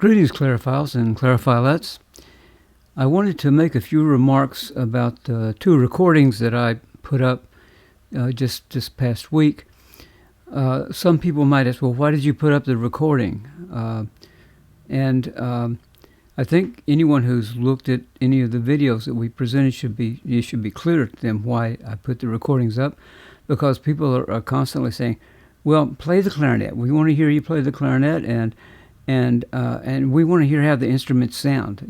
Greetings, clarophiles and clarophilettes. I wanted to make a few remarks about two recordings that I put up just this past week. Some people might ask, well, why did you put up the recording? I think anyone who's looked at any of the videos that we presented should be clear to them why I put the recordings up, because people are constantly saying, well, play the clarinet. We want to hear you play the clarinet, and we want to hear how the instruments sound,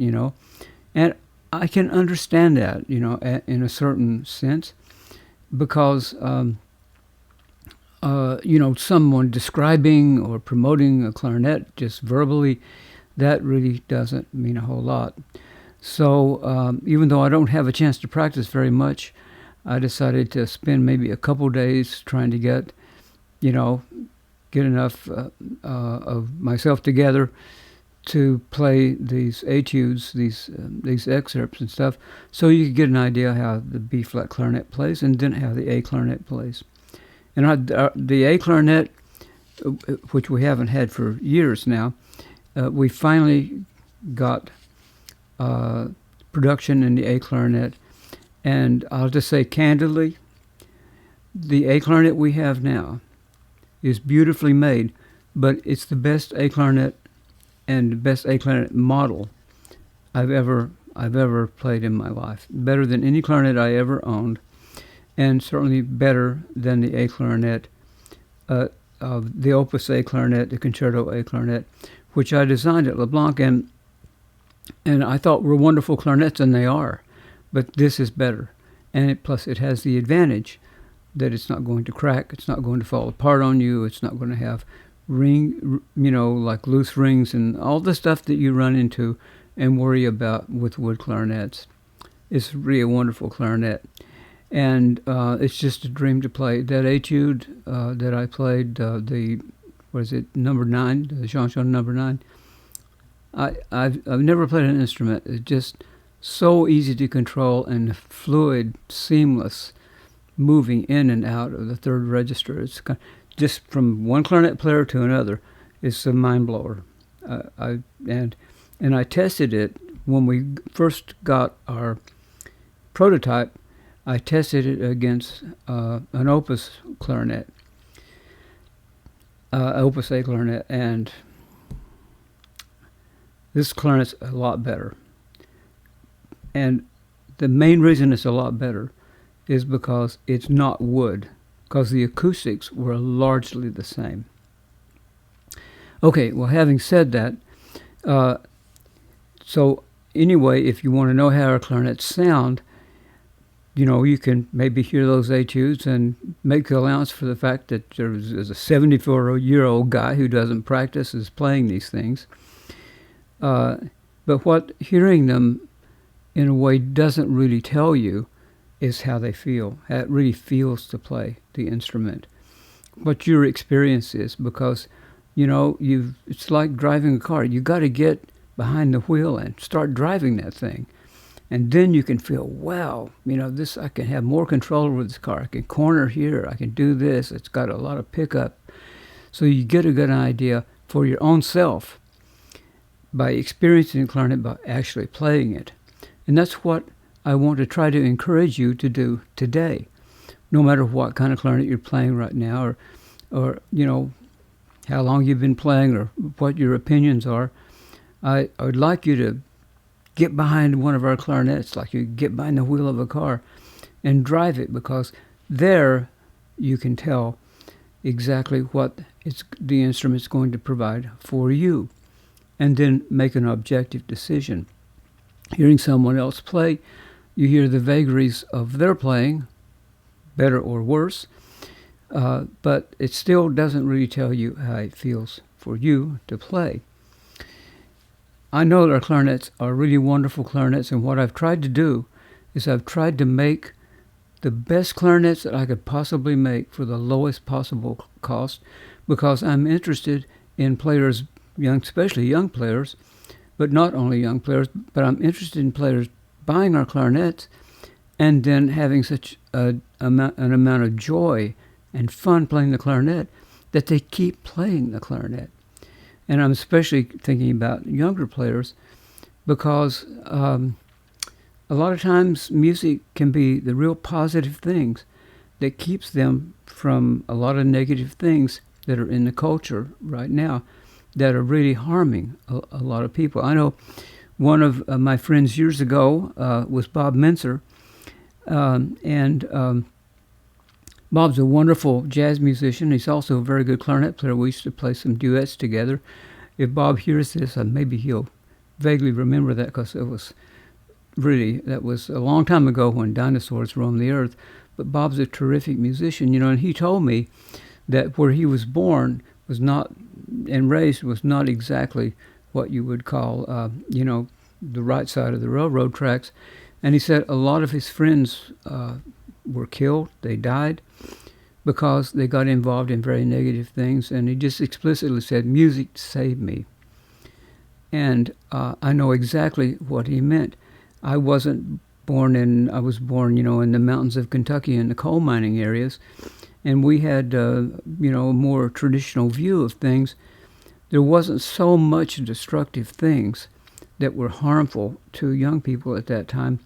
And I can understand that, in a certain sense, because, someone describing or promoting a clarinet just verbally, that really doesn't mean a whole lot. So even though I don't have a chance to practice very much, I decided to spend maybe a couple days trying to get enough of myself together to play these etudes, these excerpts and stuff, so you could get an idea how the B flat clarinet plays and then how the A clarinet plays. And the A clarinet, which we haven't had for years now, we finally got production in the A clarinet, and I'll just say candidly, the A clarinet we have now is beautifully made, but it's the best A clarinet and the best A clarinet model I've ever played in my life. Better than any clarinet I ever owned, and certainly better than the A clarinet, of the Opus A clarinet, the Concerto A clarinet, which I designed at LeBlanc, and I thought were wonderful clarinets, and they are, but this is better, and plus it has the advantage that it's not going to crack, it's not going to fall apart on you, it's not going to have like loose rings and all the stuff that you run into and worry about with wood clarinets. It's really a wonderful clarinet, and it's just a dream to play. That etude that I played, number 9, the Chanson number 9, I've never played an instrument. It's just so easy to control and fluid, seamless, moving in and out of the third register. It's just from one clarinet player to another. It's a mind blower. And I tested it when we first got our prototype. I tested it against an Opus clarinet, Opus A clarinet, and this clarinet's a lot better. And the main reason it's a lot better is because it's not wood, because the acoustics were largely the same. Okay, well, having said that, so anyway, if you want to know how our clarinets sound, you can maybe hear those etudes and make the allowance for the fact that there's a 74-year-old guy who doesn't practice is playing these things. But what hearing them in a way doesn't really tell you is how they feel, how it really feels to play the instrument, what your experience is, because it's like driving a car. You got to get behind the wheel and start driving that thing, and then you can feel, wow, this, I can have more control over this car. I can corner here, I can do this, it's got a lot of pickup. So you get a good idea for your own self by experiencing the clarinet, by actually playing it. And that's what I want to try to encourage you to do today, no matter what kind of clarinet you're playing right now, or how long you've been playing, or what your opinions are. I would like you to get behind one of our clarinets, like you get behind the wheel of a car, and drive it, because there you can tell exactly what the instrument's going to provide for you, and then make an objective decision. Hearing someone else play, you hear the vagaries of their playing, better or worse, but it still doesn't really tell you how it feels for you to play. I know that our clarinets are really wonderful clarinets, and what I've tried to do is I've tried to make the best clarinets that I could possibly make for the lowest possible cost, because I'm interested in players, especially young players, but not only young players, but I'm interested in players buying our clarinets and then having such an amount of joy and fun playing the clarinet that they keep playing the clarinet. And I'm especially thinking about younger players because a lot of times music can be the real positive things that keeps them from a lot of negative things that are in the culture right now that are really harming a lot of people. I know one of my friends years ago was Bob Minzer, and Bob's a wonderful jazz musician. He's also a very good clarinet player. We used to play some duets together. If Bob hears this, maybe he'll vaguely remember that because that was a long time ago when dinosaurs roamed the earth. But Bob's a terrific musician, and he told me that where he was born was not and raised was not exactly what you would call, the right side of the railroad tracks. And he said a lot of his friends were killed, they died, because they got involved in very negative things. And he just explicitly said, music saved me. And I know exactly what he meant. I was born, in the mountains of Kentucky in the coal mining areas. And we had, a more traditional view of things. There wasn't so much destructive things that were harmful to young people at that time.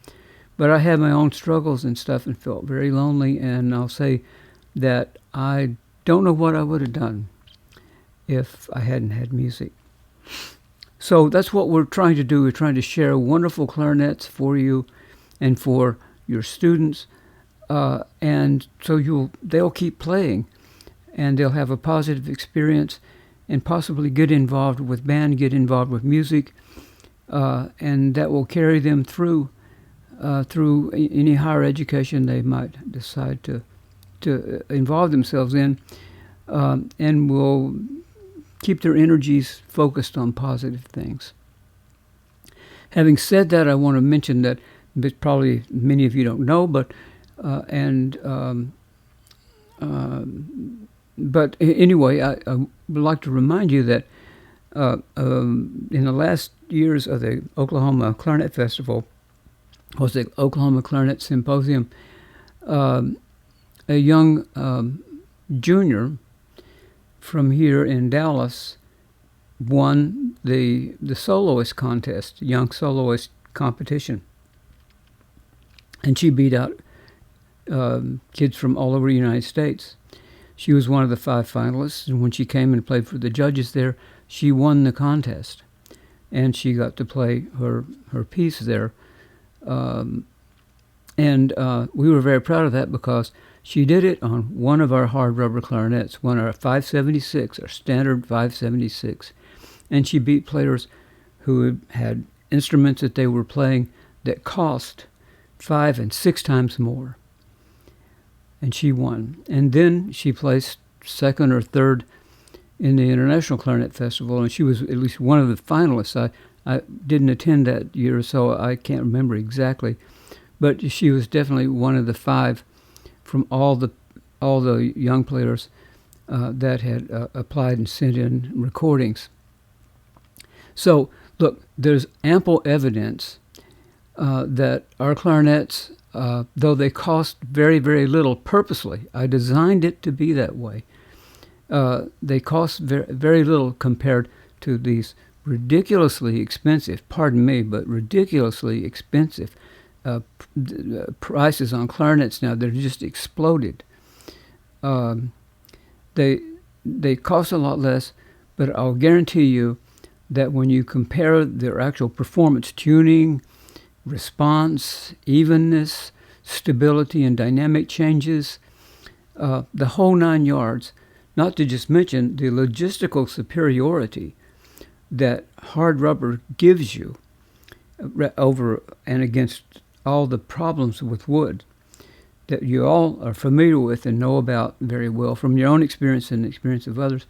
But I had my own struggles and stuff and felt very lonely. And I'll say that I don't know what I would have done if I hadn't had music. So that's what we're trying to do. We're trying to share wonderful clarinets for you and for your students. And so they'll keep playing and they'll have a positive experience and possibly get involved with band, get involved with music, and that will carry them through any higher education they might decide to involve themselves in, and will keep their energies focused on positive things. Having said that, I want to mention that probably many of you don't know, but anyway, I would like to remind you that in the last years of the Oklahoma Clarinet Festival, was the Oklahoma Clarinet Symposium, a young junior from here in Dallas won the soloist contest, young soloist competition. And she beat out kids from all over the United States. She was one of the 5 finalists, and when she came and played for the judges there, she won the contest. And she got to play her piece there. And we were very proud of that because she did it on one of our hard rubber clarinets, one of our 576, our standard 576. And she beat players who had instruments that they were playing that cost 5 and 6 times more. And she won. And then she placed 2nd or 3rd in the International Clarinet Festival, and she was at least one of the finalists. I didn't attend that year, so I can't remember exactly. But she was definitely one of the 5 from all the young players that had applied and sent in recordings. So, look, there's ample evidence that our clarinets, though they cost very, very little purposely, I designed it to be that way. They cost very, very little compared to these ridiculously expensive, pardon me, but ridiculously expensive prices on clarinets now. They're just exploded. They cost a lot less, but I'll guarantee you that when you compare their actual performance, tuning, response, evenness, stability, and dynamic changes, the whole 9 yards, not to just mention the logistical superiority that hard rubber gives you over and against all the problems with wood that you all are familiar with and know about very well from your own experience and the experience of others,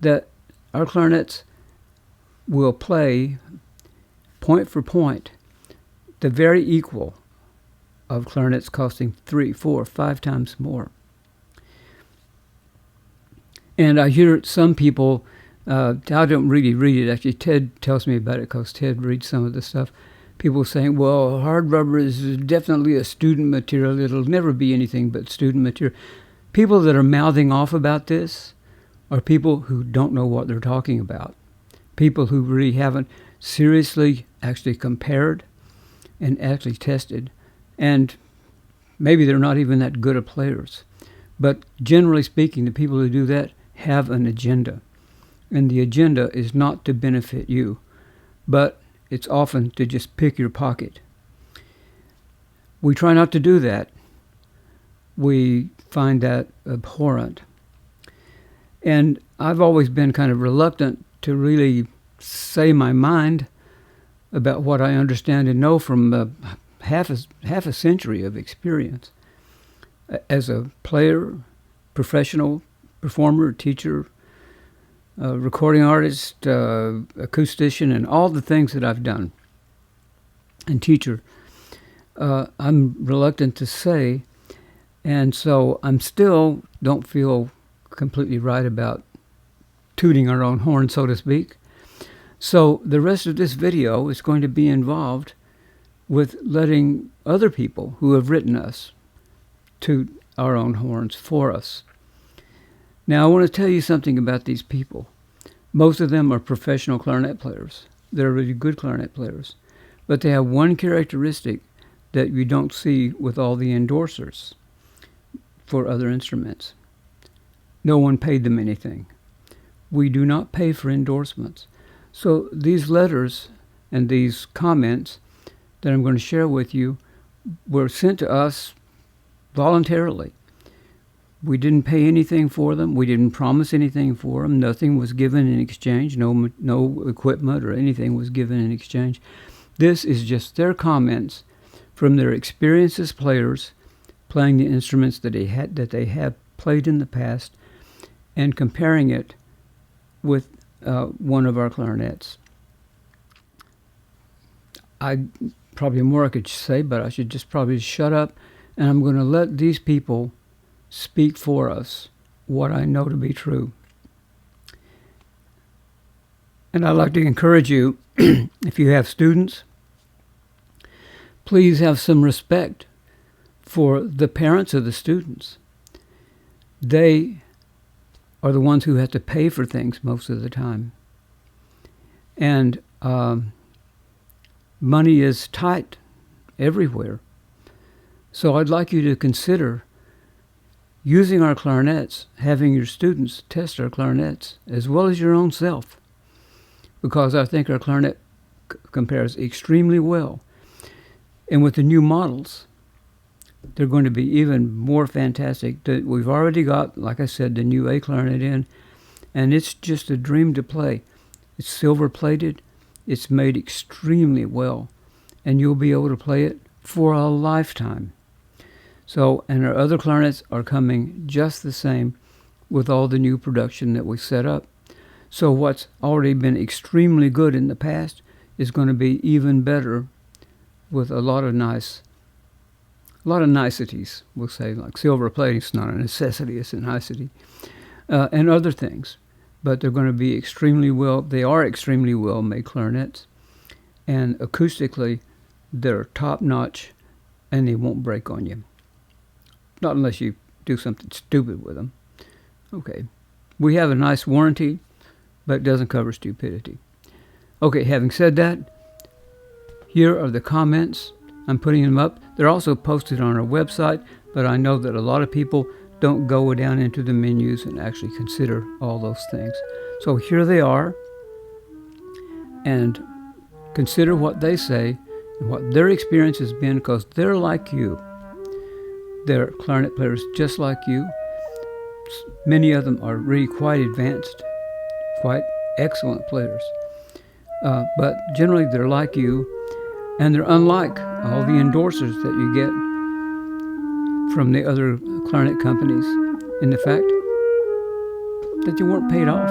that our clarinets will play point for point the very equal of clarinets costing 3, 4, 5 times more. And I hear some people, I don't really read it, actually Ted tells me about it because Ted reads some of the stuff. People saying, well, hard rubber is definitely a student material. It'll never be anything but student material. People that are mouthing off about this are people who don't know what they're talking about. people who really haven't seriously actually compared and actually tested, and maybe they're not even that good of players. But generally speaking, the people who do that have an agenda, and the agenda is not to benefit you, but it's often to just pick your pocket. We try not to do that. We find that abhorrent. And I've always been kind of reluctant to really say my mind about what I understand and know from half a century of experience as a player, professional performer, teacher, recording artist, acoustician, and all the things that I've done, and teacher. I'm reluctant to say, and so I'm still don't feel completely right about tooting our own horn, so to speak. So the rest of this video is going to be involved with letting other people who have written us toot our own horns for us. Now, I want to tell you something about these people. Most of them are professional clarinet players. They're really good clarinet players. But they have one characteristic that you don't see with all the endorsers for other instruments. No one paid them anything. We do not pay for endorsements. So these letters and these comments that I'm going to share with you were sent to us voluntarily. We didn't pay anything for them. We didn't promise anything for them. Nothing was given in exchange. No equipment or anything was given in exchange. This is just their comments from their experience as players, playing the instruments that they have played in the past, and comparing it with one of our clarinets. Probably more I could say, but I should just probably shut up, and I'm going to let these people speak for us what I know to be true. And I'd like to encourage you, if you have students, please have some respect for the parents of the students. They are the ones who have to pay for things most of the time. And money is tight everywhere. So I'd like you to consider using our clarinets, having your students test our clarinets, as well as your own self, because I think our clarinet compares extremely well. And with the new models, they're going to be even more fantastic. We've already got, like I said, the new A clarinet in, and it's just a dream to play. It's silver-plated. It's made extremely well, and you'll be able to play it for a lifetime. So, and our other clarinets are coming just the same with all the new production that we set up. So what's already been extremely good in the past is going to be even better with a lot of niceties, we'll say, like silver plating. It's not a necessity, it's a nicety, and other things. But they're going to be they are extremely well made clarinets, and acoustically, they're top-notch, and they won't break on you. Not unless you do something stupid with them. Okay. We have a nice warranty, but it doesn't cover stupidity. Okay, having said that, here are the comments. I'm putting them up. They're also posted on our website, but I know that a lot of people don't go down into the menus and actually consider all those things. So here they are, and consider what they say and what their experience has been, because they're like you. They're clarinet players just like you. Many of them are really quite advanced, quite excellent players. But generally they're like you, and they're unlike all the endorsers that you get from the other clarinet companies in the fact that you weren't paid off.